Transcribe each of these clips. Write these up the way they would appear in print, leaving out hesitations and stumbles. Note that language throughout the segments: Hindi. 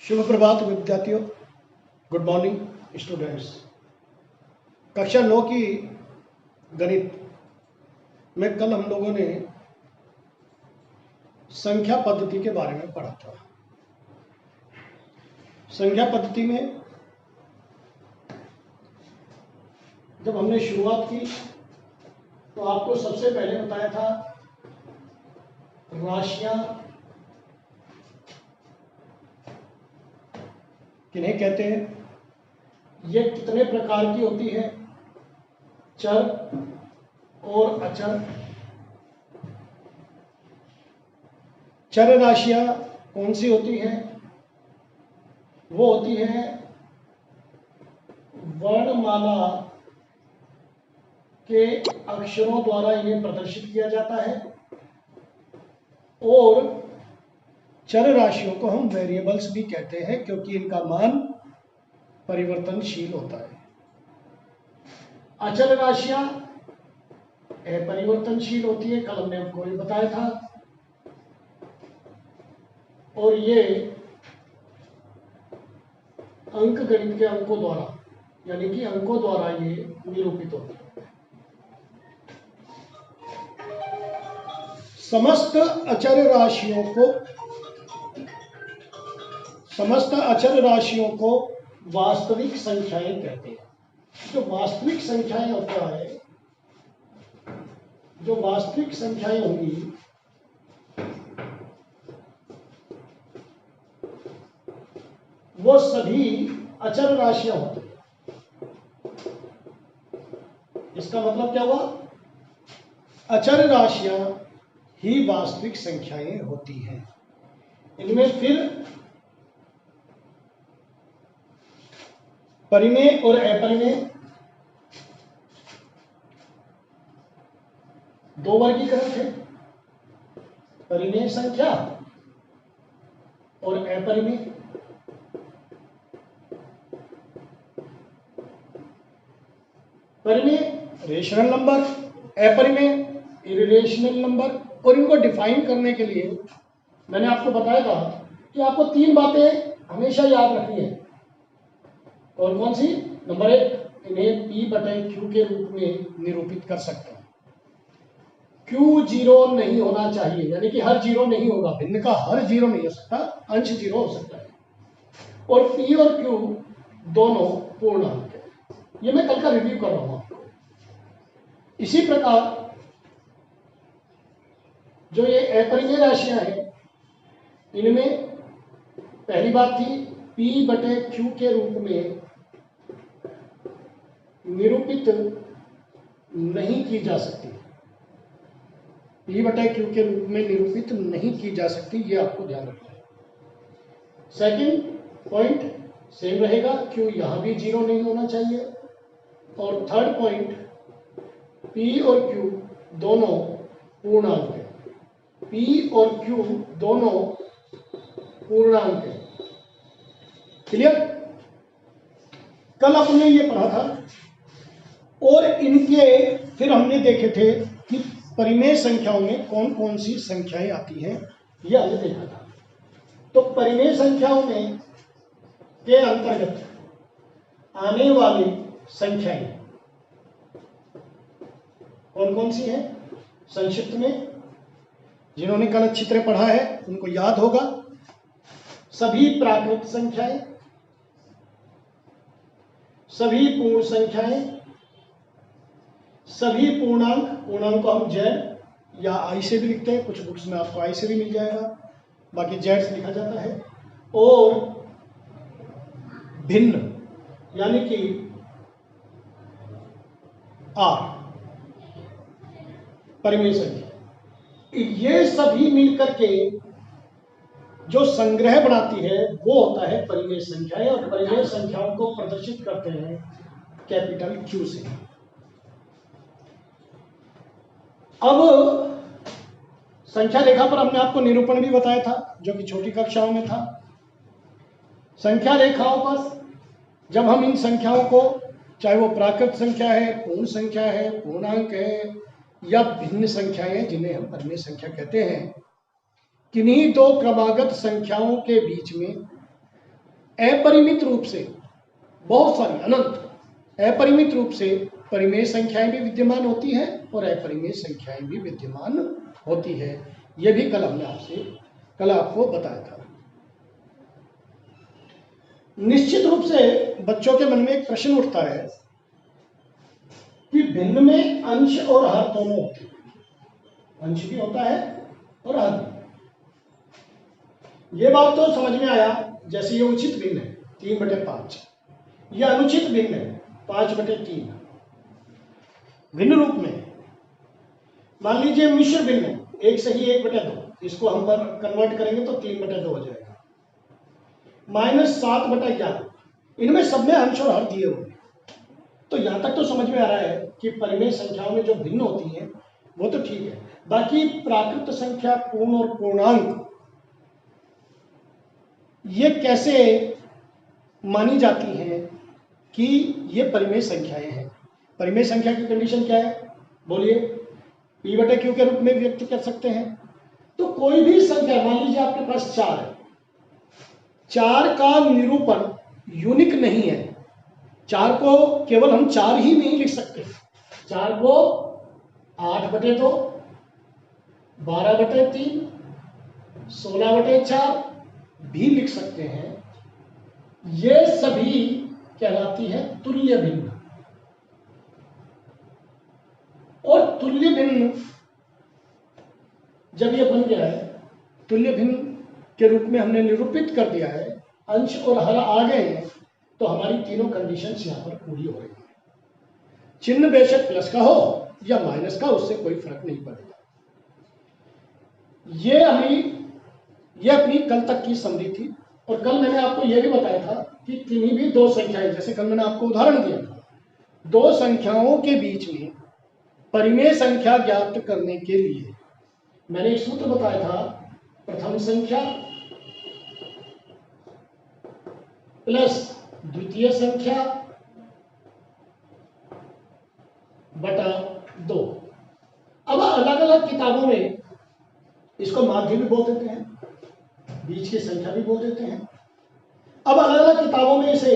शुभ प्रभात विद्यार्थियों। Good morning students. कक्षा 9 की गणित में कल हम लोगों ने संख्या पद्धति के बारे में पढ़ा था। संख्या पद्धति में जब हमने शुरुआत की तो आपको सबसे पहले बताया था राशियां किन्हें कहते हैं, ये कितने प्रकार की होती है, चर और अचर। चर राशियां कौन सी होती है? वो होती है वर्णमाला के अक्षरों द्वारा इन्हें प्रदर्शित किया जाता है, और चर राशियों को हम वेरिएबल्स भी कहते हैं क्योंकि इनका मान परिवर्तनशील होता है। अचल राशियां अपरिवर्तनशील होती है, कल हमने आपको ये बताया था, और ये अंक गणित के अंकों द्वारा यानी कि अंकों द्वारा ये निरूपित होती है। समस्त अचर राशियों को वास्तविक संख्याएं कहते हैं। जो वास्तविक संख्याएं होता है, जो वास्तविक संख्याएं होंगी वो सभी अचर राशियां होती हैं। इसका मतलब क्या हुआ? अचर राशियां ही वास्तविक संख्याएं होती हैं। इनमें फिर परिमेय और अपरिमेय दो वर्गीकरण थे, परिमेय संख्या और अपरिमेय। परिमेय रेशनल नंबर, अपरिमेय इरेशनल नंबर। और इनको डिफाइन करने के लिए मैंने आपको बताया था कि आपको तीन बातें हमेशा याद रखनी है। कौन कौन सी? नंबर एक, इन्हें P/Q के रूप में निरूपित कर सकते हैं। Q जीरो नहीं होना चाहिए, यानी कि हर जीरो नहीं होगा, भिन्न का हर जीरो नहीं हो सकता, अंश जीरो हो सकता है। और P और Q दोनों पूर्णांक है। ये मैं कल का रिव्यू कर रहा हूं आपको। इसी प्रकार जो ये अपरिमेय राशियां हैं, इनमें पहली बात थी P/Q के रूप में निरूपित नहीं की जा सकती। P/Q के रूप में निरूपित नहीं की जा सकती, ये आपको ध्यान रखना है। सेकंड पॉइंट सेम रहेगा, Q यहां भी जीरो नहीं होना चाहिए। और थर्ड पॉइंट, P और Q दोनों पूर्णांक है। P और Q दोनों पूर्णांक है। क्लियर? कल हमने ये पढ़ा था। और इनके फिर हमने देखे थे कि परिमेय संख्याओं में कौन कौन सी संख्याएं आती हैं, ये हमने देखा था। तो परिमेय संख्याओं में के अंतर्गत आने वाली संख्याएं कौन कौन सी हैं? संक्षिप्त में जिन्होंने कल अच्छी तरह पढ़ा है उनको याद होगा। सभी प्राकृत संख्याएं, सभी पूर्ण संख्याएं, सभी पूर्णांक। पूर्णांक को हम जेड या आई से भी लिखते हैं, कुछ बुक्स में आपको आई से भी मिल जाएगा, बाकी जेड से लिखा जाता है। और भिन्न यानी कि आर, परिमेय संख्या। ये सभी मिलकर के जो संग्रह बनाती है वो होता है परिमेय संख्याएं, और परिमेय संख्याओं को प्रदर्शित करते हैं कैपिटल Q से। अब संख्या रेखा पर हमने आपको निरूपण भी बताया था जो कि छोटी कक्षाओं में था। संख्या रेखाओं पर जब हम इन संख्याओं को, चाहे वो प्राकृत संख्या है, पूर्ण संख्या है, पूर्णांक है या भिन्न संख्याएं जिन्हें हम परिमेय संख्या कहते हैं, किन्हीं दो क्रमागत संख्याओं के बीच में अपरिमित रूप से, बहुत सारी अनंत अपरिमित रूप से परिमेय संख्याएं भी विद्यमान होती हैं और अपरिमेय संख्याएं भी विद्यमान होती है। यह भी कल आपको बताया था। निश्चित रूप से बच्चों के मन में एक प्रश्न उठता है कि भिन्न में अंश और हर दोनों होते हैं, अंश भी होता है और हर भी। ये बात तो समझ में आया, जैसे ये उचित भिन्न है 3/5, यह अनुचित भिन्न है 5/3। भिन्न रूप में मान लीजिए मिश्र भिन्न है 1 सही 1/2, इसको हम कन्वर्ट करेंगे तो 3/2 हो जाएगा। -7/11, इनमें सब में अंश और हर दिए हुए। तो यहां तक तो समझ में आ रहा है कि परिमेय संख्याओं में जो भिन्न होती हैं वो तो ठीक है, बाकी प्राकृत संख्या, पूर्ण और पूर्णांक, ये कैसे मानी जाती हैं कि ये परिमेय संख्याएं हैं? परिमेय संख्या की कंडीशन क्या है बोलिए? P/Q के रूप में व्यक्त कर सकते हैं। तो कोई भी संख्या, मान लीजिए आपके पास 4 है, 4 का निरूपण यूनिक नहीं है। 4 को केवल हम 4 ही नहीं लिख सकते, 4 को 8/2, 12/3, 16/4 भी लिख सकते हैं। ये सभी कहलाती है तुल्य भिन्न। और तुल्य भिन्न जब ये बन गया है, तुल्य भिन्न के रूप में हमने निरूपित कर दिया है, अंश और हर आ गए हैं, तो हमारी तीनों कंडीशंस यहां पर पूरी हो रही है। चिन्ह बेशक प्लस का हो या माइनस का, उससे कोई फर्क नहीं पड़ेगा। ये अपनी कल तक की समझी थी। और कल मैंने आपको यह भी बताया था कि किन्हीं भी दो संख्याएं, जैसे कल मैंने आपको उदाहरण दिया था, दो संख्याओं के बीच में परिमेय संख्या ज्ञात करने के लिए मैंने एक सूत्र बताया था, प्रथम संख्या प्लस द्वितीय संख्या बटा 2। अब अलग अलग किताबों में इसको माध्य भी बोल देते हैं, बीच की संख्या भी बोल देते हैं। अब अलग अलग किताबों में इसे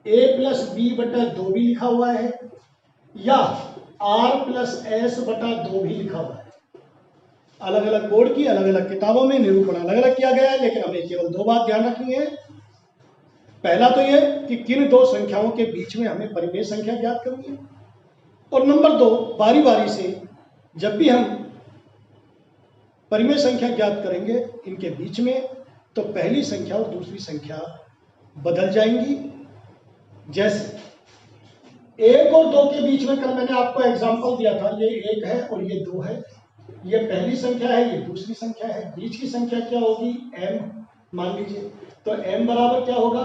a+b/2 भी लिखा हुआ है या r+s/2 भी लिखा हुआ है। अलग अलग बोर्ड की अलग अलग किताबों में निरूपण अलग अलग किया गया है, लेकिन हमें केवल 2 बात ध्यान रखनी है। पहला तो यह कि किन दो संख्याओं के बीच में हमें परिमेय संख्या ज्ञात करनी है, और नंबर 2, बारी बारी से जब भी हम परिमेय संख्या ज्ञात करेंगे इनके बीच में, तो पहली संख्या और दूसरी संख्या बदल जाएंगी। जैसे 1 और 2 के बीच में कल मैंने आपको एग्जांपल दिया था, ये 1 है और ये 2 है, ये पहली संख्या है, ये दूसरी संख्या है। बीच की संख्या क्या होगी? m मान लीजिए। तो m बराबर क्या होगा?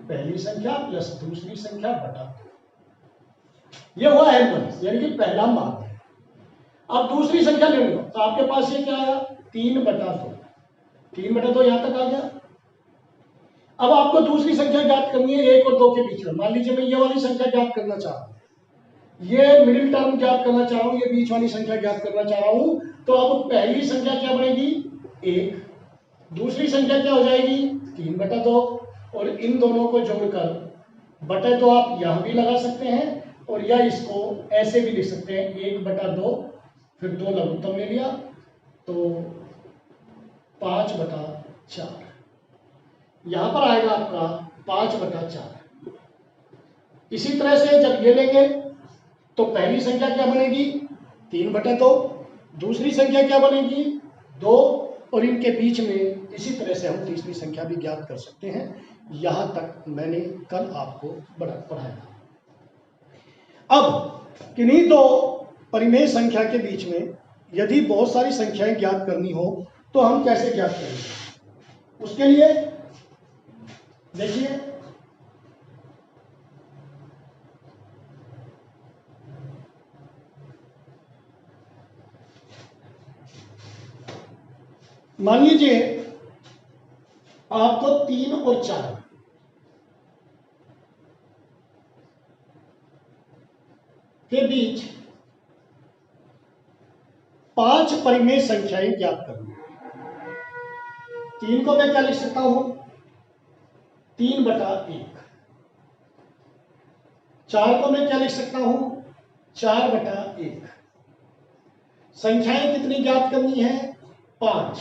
पहली संख्या प्लस दूसरी संख्या बटा 2। ये हुआ m1, यानी कि पहला मान है। अब दूसरी संख्या लेनी हो तो आपके पास ये क्या आया? 3/2। 3/2 यहां तक आ गया। अब आपको दूसरी संख्या ज्ञात करनी है 1 और 2 के बीच में। मान लीजिए मैं ये वाली संख्या ज्ञात करना चाह रहा हूं, ये मिडिल टर्म ज्ञात करना चाह रहा हूं, ये बीच वाली संख्या ज्ञात करना चाह रहा हूं। तो अब पहली संख्या क्या बनेगी? 1। दूसरी संख्या क्या हो जाएगी? 3/2। और इन दोनों को जोड़कर बटे तो आप यहां भी लगा सकते हैं, और या इसको ऐसे भी लिख सकते हैं 1/2, फिर 2 लघुत्तम ले लिया तो 5/4। यहां पर आएगा आपका 5/4। इसी तरह से जब ये लेंगे तो पहली संख्या क्या बनेगी? 3/2। दूसरी संख्या क्या बनेगी? 2। और इनके बीच में इसी तरह से हम तीसरी संख्या भी ज्ञात कर सकते हैं। यहां तक मैंने कल आपको पढ़ाया। अब किन्हीं दो परिमेय संख्या के बीच में यदि बहुत सारी संख्याएं ज्ञात करनी हो तो हम कैसे ज्ञात करेंगे? उसके लिए देखिए, मान लीजिए आपको 3 और 4 के बीच 5 परिमेय संख्याएं ज्ञात करनी। 3 को मैं क्या लिख सकता हूं? 3/1। 4 को मैं क्या लिख सकता हूं, 4/1। संख्याएं कितनी ज्ञात करनी है, 5।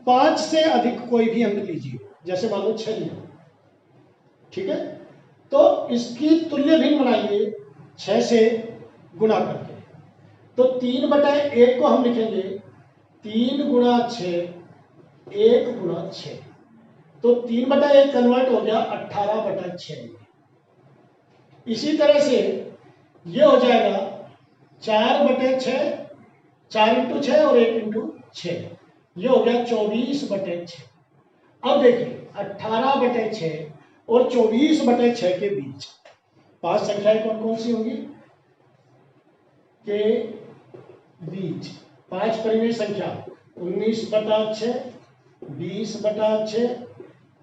5 से अधिक कोई भी अंक लीजिए, जैसे मान लो 6 लिया, ठीक है, तो इसकी तुल्य भिन्न बनाइए 6 से गुणा करके। तो 3/1 को हम लिखेंगे 3 × 6, 1 × 6। तो 3/1 कन्वर्ट हो गया 18/6। इसी तरह से ये हो जाएगा 4/6, 4 × 6 और 1 × 6, ये हो गया 24/6। अब देखिए 18/6 और 24/6 के बीच 5 संख्याएं कौन कौन सी होंगी, के बीच 5 परिमेय संख्या 19/6, 20/6,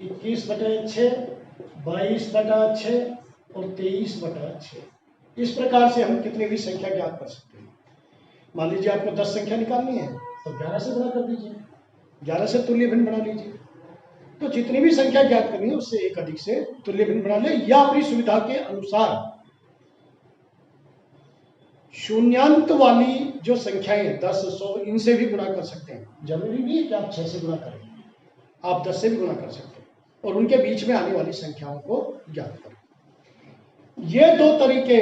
21/6, 22/6 और 23/6। इस प्रकार से हम कितनी भी संख्या ज्ञात कर सकते हैं। मान लीजिए आपको 10 संख्या निकालनी है तो 11 से गुणा कर दीजिए, 11 से तुल्य भिन्न बना लीजिए। तो जितनी भी संख्या ज्ञात करनी है उससे एक अधिक से तुल्य भिन्न बना ले, या अपनी सुविधा के अनुसार शून्यांत वाली जो संख्याएं 10, 100 इनसे भी गुणा कर सकते हैं। जरूरी नहीं है कि आप 6 से गुणा करें, आप 10 से भी गुणा कर सकते हैं और उनके बीच में आने वाली संख्याओं को ज्ञात करें। ये दो तरीके,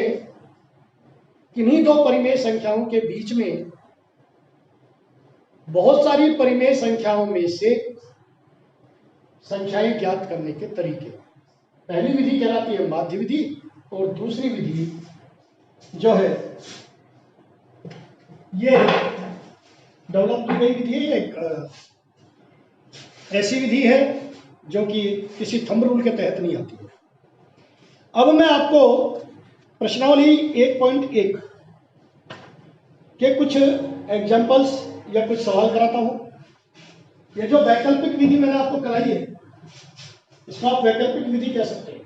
किन्हीं दो परिमेय संख्याओं के बीच में बहुत सारी परिमेय संख्याओं में से संख्याएं ज्ञात करने के तरीके। पहली विधि कहलाती है माध्य विधि और दूसरी विधि जो है ये डेवलप की गई विधि है, एक ऐसी विधि है जो कि किसी थंब रूल के तहत नहीं आती है। अब मैं आपको प्रश्नावली 1.1 के कुछ एग्जांपल्स या कुछ सवाल कराता हूं। ये जो वैकल्पिक विधि मैंने आपको कराई है इसको आप वैकल्पिक विधि कह सकते हैं,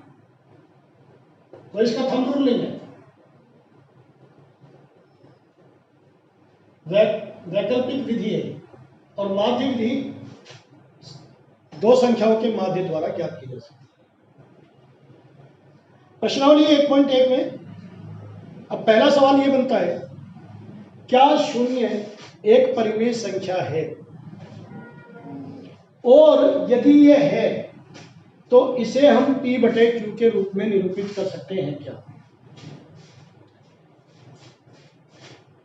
तो इसका थंब रूल नहीं है। वैकल्पिक विधि है और माध्य विधि दो संख्याओं के माध्य द्वारा ज्ञात की जा सकती है। प्रश्नावली 1.1 में अब पहला सवाल यह बनता है, क्या शून्य एक परिमेय संख्या है, और यदि यह है तो इसे हम P/Q के रूप में निरूपित कर सकते हैं क्या?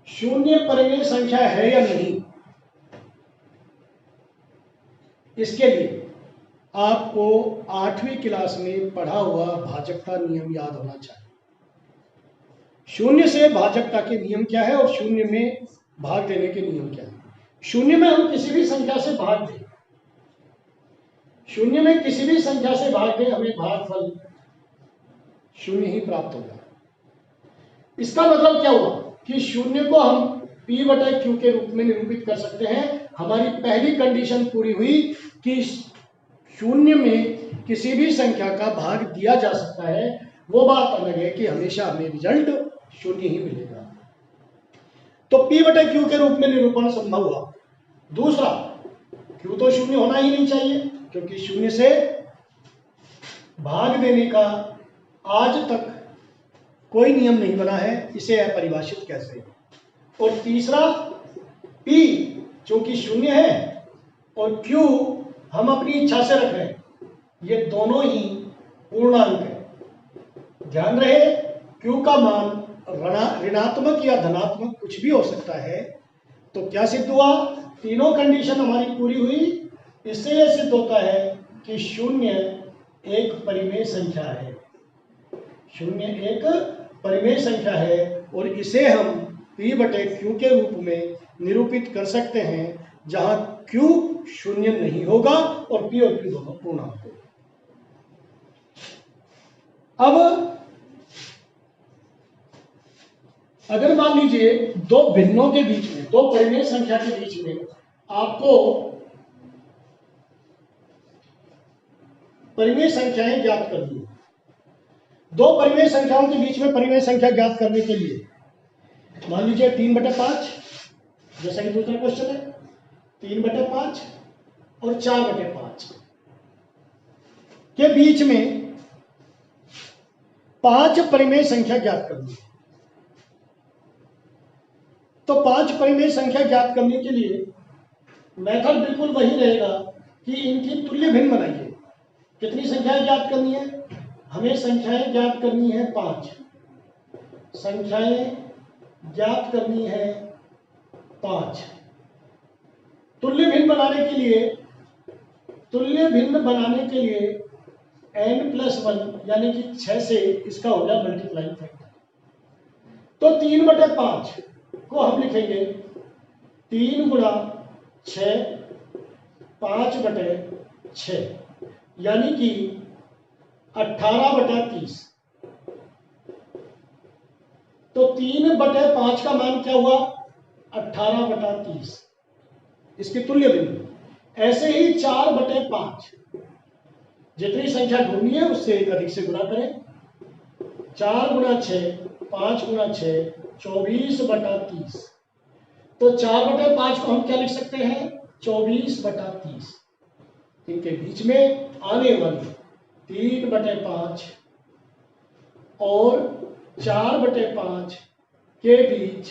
शून्य परिमेय संख्या है या नहीं, इसके लिए आपको 8वीं क्लास में पढ़ा हुआ भाजकता नियम याद होना चाहिए। शून्य से भाजकता के नियम क्या है और शून्य में भाग देने के नियम क्या है। शून्य में हम किसी भी संख्या से भाग दें, शून्य में किसी भी संख्या से भाग दें, हमें भागफल शून्य ही प्राप्त होगा। इसका मतलब क्या हुआ कि शून्य को हम P/Q के रूप में निरूपित कर सकते हैं। हमारी पहली कंडीशन पूरी हुई कि शून्य में किसी भी संख्या का भाग दिया जा सकता है। वो बात अलग है कि हमेशा हमें रिजल्ट शून्य ही मिलेगा। तो P/Q के रूप में निरूपण संभव हुआ। दूसरा, Q तो शून्य होना ही नहीं चाहिए, क्योंकि शून्य से भाग देने का आज तक कोई नियम नहीं बना है, इसे अपरिभाषित कैसे। और तीसरा, P चूंकि शून्य है और Q हम अपनी इच्छा से रख रहे हैं, ये दोनों ही पूर्णांक है। ध्यान रहे Q का मान ऋणात्मक या धनात्मक कुछ भी हो सकता है। तो क्या सिद्ध हुआ, तीनों कंडीशन हमारी पूरी हुई। इससे यह सिद्ध होता है कि शून्य एक परिमेय संख्या है, शून्य एक परिमेय संख्या है और इसे हम P/Q के रूप में निरूपित कर सकते हैं, जहां Q शून्य नहीं होगा और P और Q दोनों पूर्णांक होंगे। अब अगर मान लीजिए दो भिन्नों के बीच में, दो परिमेय संख्या के बीच में आपको परिमेय संख्याएं ज्ञात करनी है। दो परिमेय संख्याओं के बीच में परिमेय संख्या ज्ञात करने के लिए मान लीजिए 3/5, जैसा कि दूसरा क्वेश्चन है, 3/5 और 4/5। के बीच में 5 परिमेय संख्या ज्ञात करनी है। तो 5 परिमेय संख्या ज्ञात करने के लिए मेथड बिल्कुल वही रहेगा कि इनकी तुल्य भिन्न बनाइए। कितनी संख्याएं ज्ञात करनी है? हमें संख्याएं ज्ञात करनी है 5। संख्याएं ज्ञात करनी है 5। तुल्य भिन्न बनाने के लिए n+1 यानी कि 6 से इसका हो गया मल्टीप्लाइंग फैक्टर। तो 3/5 को हम लिखेंगे 3 गुणा 6 5/6 यानी कि 18/30। तो 3/5 का मान क्या हुआ? 18/30, इसकी तुल्य भिन्न। ऐसे ही 4/5, जितनी संख्या ढूंढनी है उससे एक अधिक से गुणा करें। 4 गुणा 6 5 गुणा 6 24/30। तो 4/5 को हम क्या लिख सकते हैं? 24/30। इनके बीच में आने वाली 3/5 और 4/5 के बीच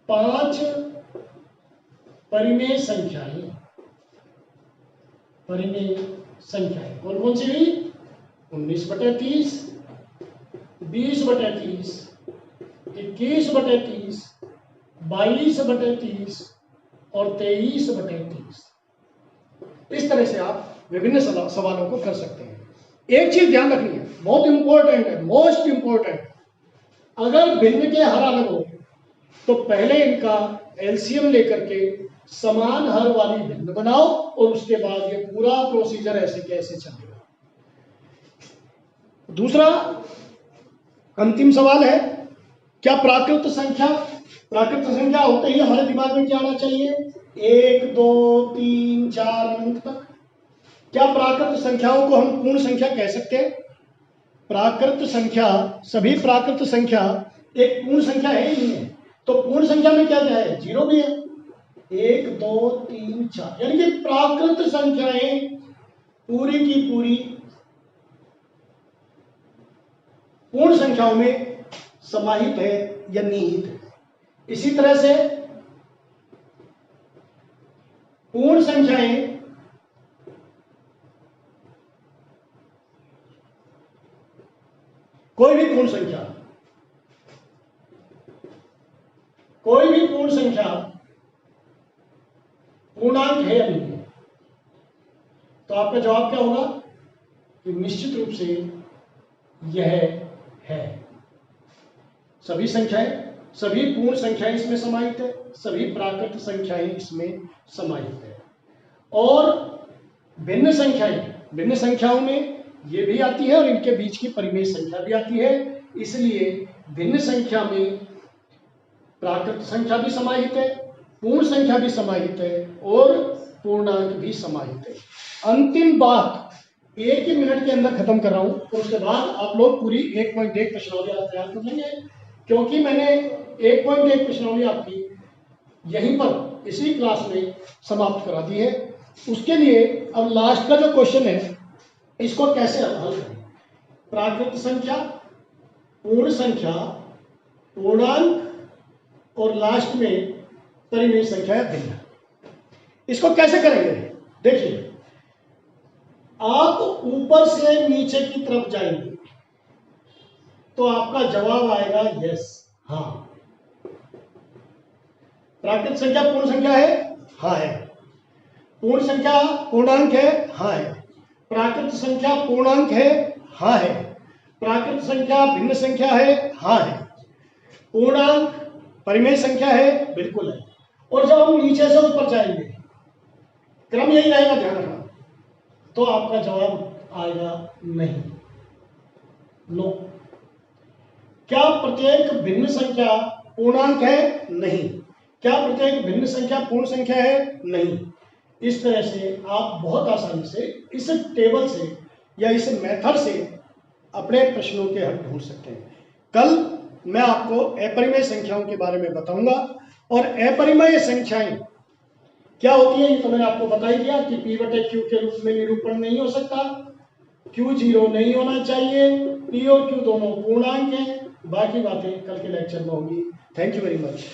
5 परिमेय संख्याएं। कौन कौन सी हुई? 19/30, 20/30, 21/30, 22/30 और 23/30। इस तरह से आप विभिन्न सवालों को कर सकते हैं। एक चीज ध्यान रखनी है, बहुत इंपॉर्टेंट है, मोस्ट इंपॉर्टेंट। अगर भिन्न के हर अलग हो तो पहले इनका एलसीएम लेकर के समान हर वाली भिन्न बनाओ और उसके बाद ये पूरा प्रोसीजर ऐसे कैसे चलेगा। दूसरा अंतिम सवाल है, क्या प्राकृत संख्या होते ही हमारे दिमाग में क्या आना चाहिए? 1 2 3 4 अंक तक। क्या प्राकृत संख्याओं को हम पूर्ण संख्या कह सकते हैं? सभी प्राकृत संख्या एक पूर्ण संख्या है ही नहीं है। तो पूर्ण संख्या में क्या क्या है? 0 भी है। 1 2 3 4 यानी कि प्राकृत संख्याएं पूरी की पूरी पूर्ण संख्याओं में समाहित है या निहित है। इसी तरह से पूर्ण संख्याएं कोई भी पूर्ण संख्या पूर्णांक है या नहीं है? तो आपका जवाब क्या होगा कि निश्चित रूप से यह है। सभी पूर्ण संख्याएं इसमें समाहित है, सभी प्राकृत संख्याएं इसमें समाहित है। और भिन्न संख्याओं में ये भी आती है और इनके बीच की परिमेय संख्या भी आती है। इसलिए भिन्न संख्या में प्राकृत संख्या भी समाहित है, पूर्ण संख्या भी समाहित है और पूर्णांक भी समाहित है। अंतिम बात 1 ही मिनट के अंदर खत्म कर रहा हूं और उसके बाद आप लोग पूरी 1.1 प्रश्नावली तैयार कर लेंगे, क्योंकि मैंने 1.1 प्रश्नावली आपकी यहीं पर इसी क्लास में समाप्त करा दी है। उसके लिए अब लास्ट का जो क्वेश्चन है इसको कैसे हल करें? प्राकृत संख्या, पूर्ण संख्या, पूर्णांक और लास्ट में परिमेय संख्या भिन्न। इसको कैसे करेंगे? देखिए, आप ऊपर से नीचे की तरफ जाएंगे तो आपका जवाब आएगा यस, हाँ। प्राकृत संख्या पूर्ण संख्या है, हाँ है। पूर्ण संख्या पूर्णांक है, हाँ है। प्राकृत संख्या पूर्णांक है, हाँ है। प्राकृत संख्या भिन्न संख्या है, हाँ है। पूर्णांक परिमेय संख्या है, बिल्कुल है। और जब हम नीचे से ऊपर जाएंगे, क्रम यही रहेगा, ध्यान रखना, तो आपका जवाब आएगा नहीं, नो। क्या प्रत्येक भिन्न संख्या पूर्णांक है? नहीं। क्या प्रत्येक भिन्न संख्या पूर्ण संख्या है? नहीं। इस तरह से आप बहुत आसानी से इस टेबल से या इस मेथड से अपने प्रश्नों के हल ढूंढ सकते हैं। कल मैं आपको अपरिमेय संख्याओं के बारे में बताऊंगा और अपरिमेय संख्याएं क्या होती है ये तो मैंने आपको बता ही दिया कि P बटे Q के रूप में निरूपण नहीं हो सकता, Q 0 नहीं होना चाहिए, P और Q दोनों पूर्णांक हैं। बाकी बातें कल के लेक्चर में होंगी। Thank you very much.